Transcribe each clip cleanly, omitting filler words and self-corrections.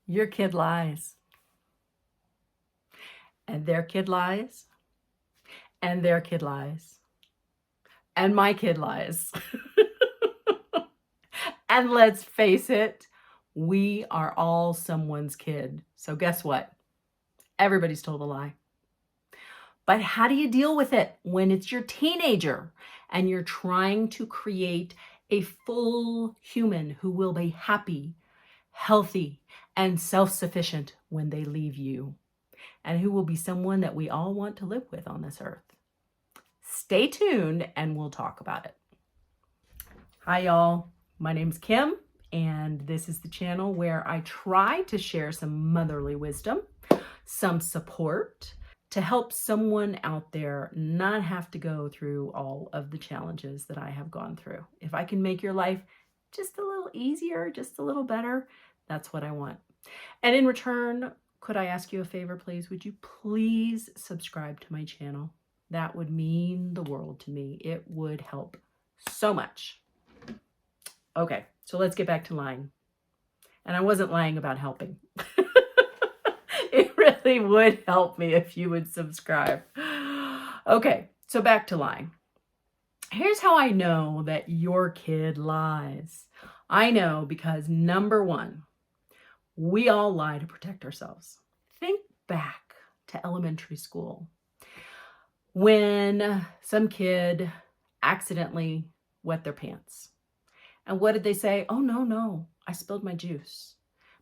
Your kid lies, and their kid lies, and their kid lies, and my kid lies. And let's face it, we are all someone's kid. So guess what? Everybody's told a lie. But how do you deal with it when it's your teenager and you're trying to create a full human who will be happy, healthy, and self-sufficient when they leave you, and who will be someone that we all want to live with on this earth? Stay tuned and we'll talk about it. Hi, y'all. My name's Kim, and this is the channel where I try to share some motherly wisdom, some support to help someone out there not have to go through all of the challenges that I have gone through. If I can make your life just a little easier, just a little better, that's what I want. And in return, could I ask you a favor, please? Would you please subscribe to my channel? That would mean the world to me. It would help so much. Okay, so let's get back to lying. And I wasn't lying about helping. It really would help me if you would subscribe. Okay, so back to lying. Here's how I know that your kid lies. I know because number one, we all lie to protect ourselves. Think back to elementary school when some kid accidentally wet their pants. And what did they say? Oh, no, I spilled my juice.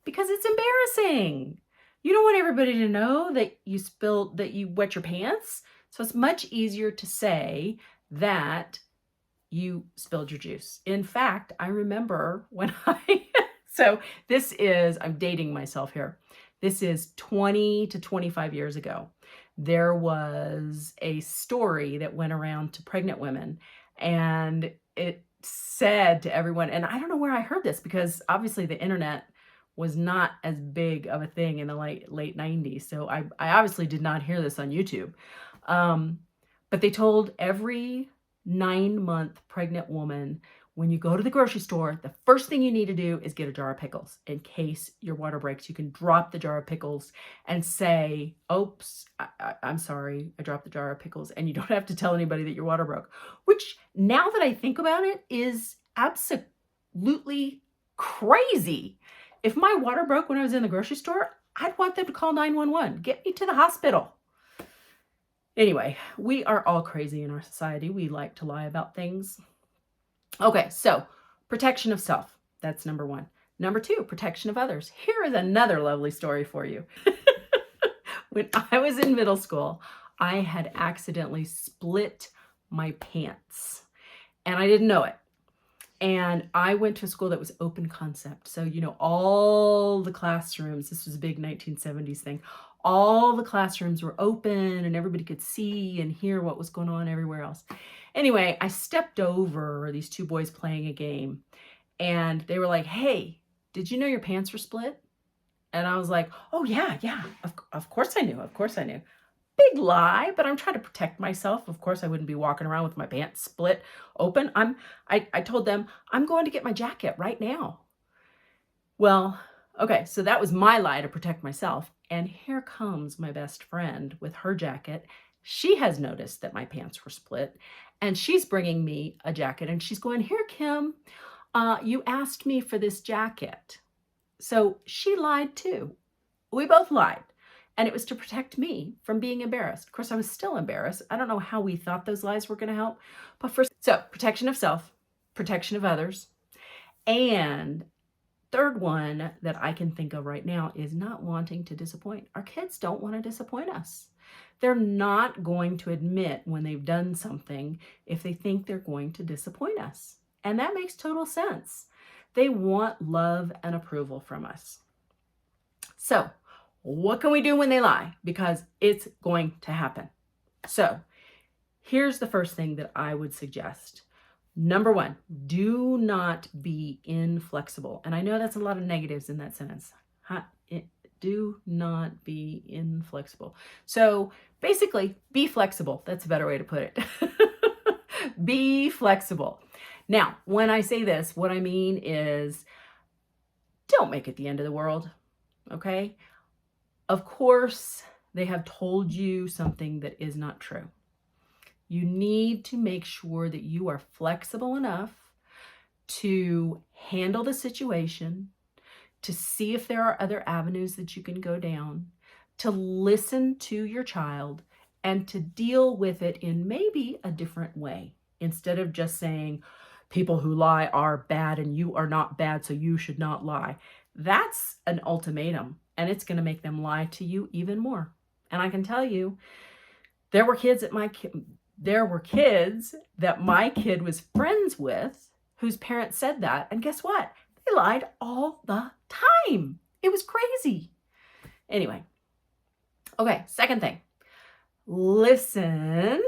Because it's embarrassing. You don't want everybody to know that you wet your pants. So it's much easier to say that you spilled your juice. In fact, I remember when so I'm dating myself here. This is 20 to 25 years ago. There was a story that went around to pregnant women, and it said to everyone, and I don't know where I heard this because obviously the internet was not as big of a thing in the late 90s. So I obviously did not hear this on YouTube. But they told every 9-month pregnant woman, when you go to the grocery store, the first thing you need to do is get a jar of pickles. In case your water breaks, you can drop the jar of pickles and say, oops, I'm sorry, I dropped the jar of pickles. And you don't have to tell anybody that your water broke, which now that I think about it is absolutely crazy. If my water broke when I was in the grocery store, I'd want them to call 911, get me to the hospital. Anyway, we are all crazy in our society. We like to lie about things. Okay, so protection of self, that's number one. Number two, protection of others. Here is another lovely story for you. When I was in middle school, I had accidentally split my pants and I didn't know it. And I went to a school that was open concept. So, all the classrooms, this was a big 1970s thing, all the classrooms were open and everybody could see and hear what was going on everywhere else. Anyway, I stepped over these two boys playing a game and they were like, hey, did you know your pants were split? And I was like, oh yeah, of course I knew, Big lie, but I'm trying to protect myself. Of course, I wouldn't be walking around with my pants split open. I told them, I'm going to get my jacket right now. Well, okay, so that was my lie to protect myself. And here comes my best friend with her jacket. She has noticed that my pants were split and she's bringing me a jacket and she's going, here, Kim, you asked me for this jacket. So she lied too. We both lied. And it was to protect me from being embarrassed. Of course, I was still embarrassed. I don't know how we thought those lies were going to help. But so protection of self, protection of others. And third one that I can think of right now is not wanting to disappoint. Our kids don't want to disappoint us. They're not going to admit when they've done something if they think they're going to disappoint us. And that makes total sense. They want love and approval from us. So, what can we do when they lie? Because it's going to happen. So here's the first thing that I would suggest. Number one, do not be inflexible. And I know that's a lot of negatives in that sentence. Do not be inflexible. So basically, be flexible. That's a better way to put it. Be flexible. Now, when I say this, what I mean is don't make it the end of the world. okay? Of course, they have told you something that is not true. You need to make sure that you are flexible enough to handle the situation, to see if there are other avenues that you can go down, to listen to your child, and to deal with it in maybe a different way. Instead of just saying, people who lie are bad and you are not bad, so you should not lie. That's an ultimatum, and it's going to make them lie to you even more. And I can tell you, there were kids that my kid was friends with whose parents said that, and guess what? They lied all the time. It was crazy. Anyway, okay, second thing. Listen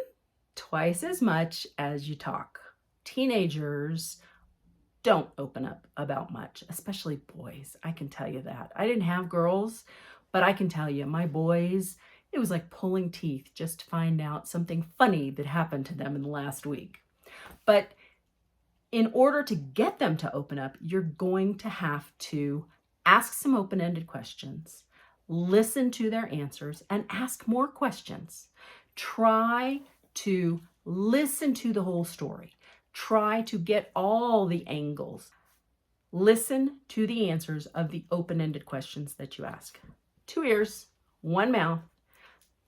twice as much as you talk. Teenagers don't open up about much, especially boys. I can tell you that. I didn't have girls, but I can tell you, my boys, it was like pulling teeth just to find out something funny that happened to them in the last week. But in order to get them to open up, you're going to have to ask some open-ended questions, listen to their answers, and ask more questions. Try to listen to the whole story. Try to get all the angles. Listen to the answers of the open-ended questions that you ask. 2 ears, 1 mouth.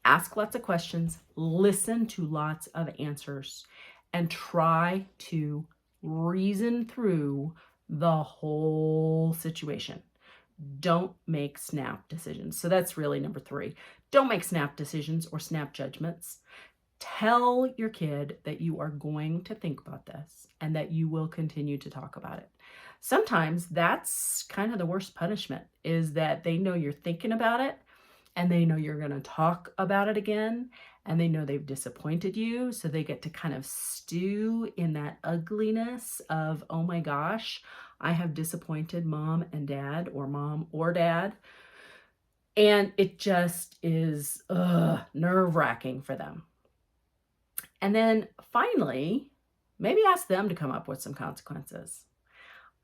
Ask lots of questions, listen to lots of answers, and try to reason through the whole situation. Don't make snap decisions. So that's really number 3. Don't make snap decisions or snap judgments. Tell your kid that you are going to think about this and that you will continue to talk about it. Sometimes that's kind of the worst punishment, is that they know you're thinking about it and they know you're going to talk about it again, and they know they've disappointed you, so they get to kind of stew in that ugliness of, oh my gosh, I have disappointed mom and dad, or mom or dad, and it just is nerve-wracking for them. And then finally, maybe ask them to come up with some consequences.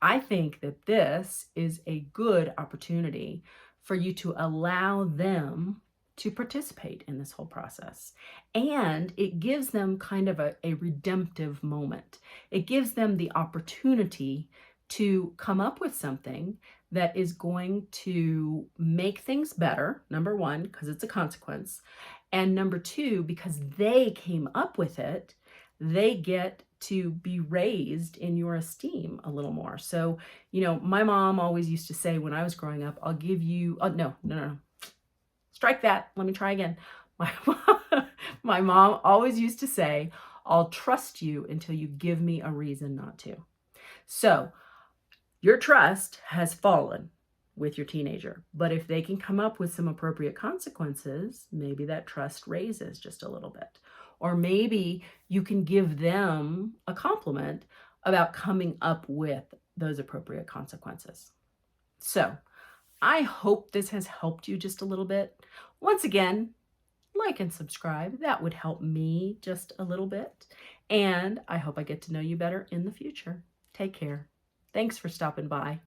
I think that this is a good opportunity for you to allow them to participate in this whole process. And it gives them kind of a redemptive moment. It gives them the opportunity to come up with something that is going to make things better, number 1, because it's a consequence. And number 2, because they came up with it, they get to be raised in your esteem a little more. So, my mom always used to say when I was growing up, I'll give you, oh, no. Strike that. Let me try again. My mom always used to say, I'll trust you until you give me a reason not to. So your trust has fallen with your teenager, but if they can come up with some appropriate consequences, maybe that trust raises just a little bit. Or maybe you can give them a compliment about coming up with those appropriate consequences. So I hope this has helped you just a little bit. Once again, like and subscribe. That would help me just a little bit. And I hope I get to know you better in the future. Take care. Thanks for stopping by.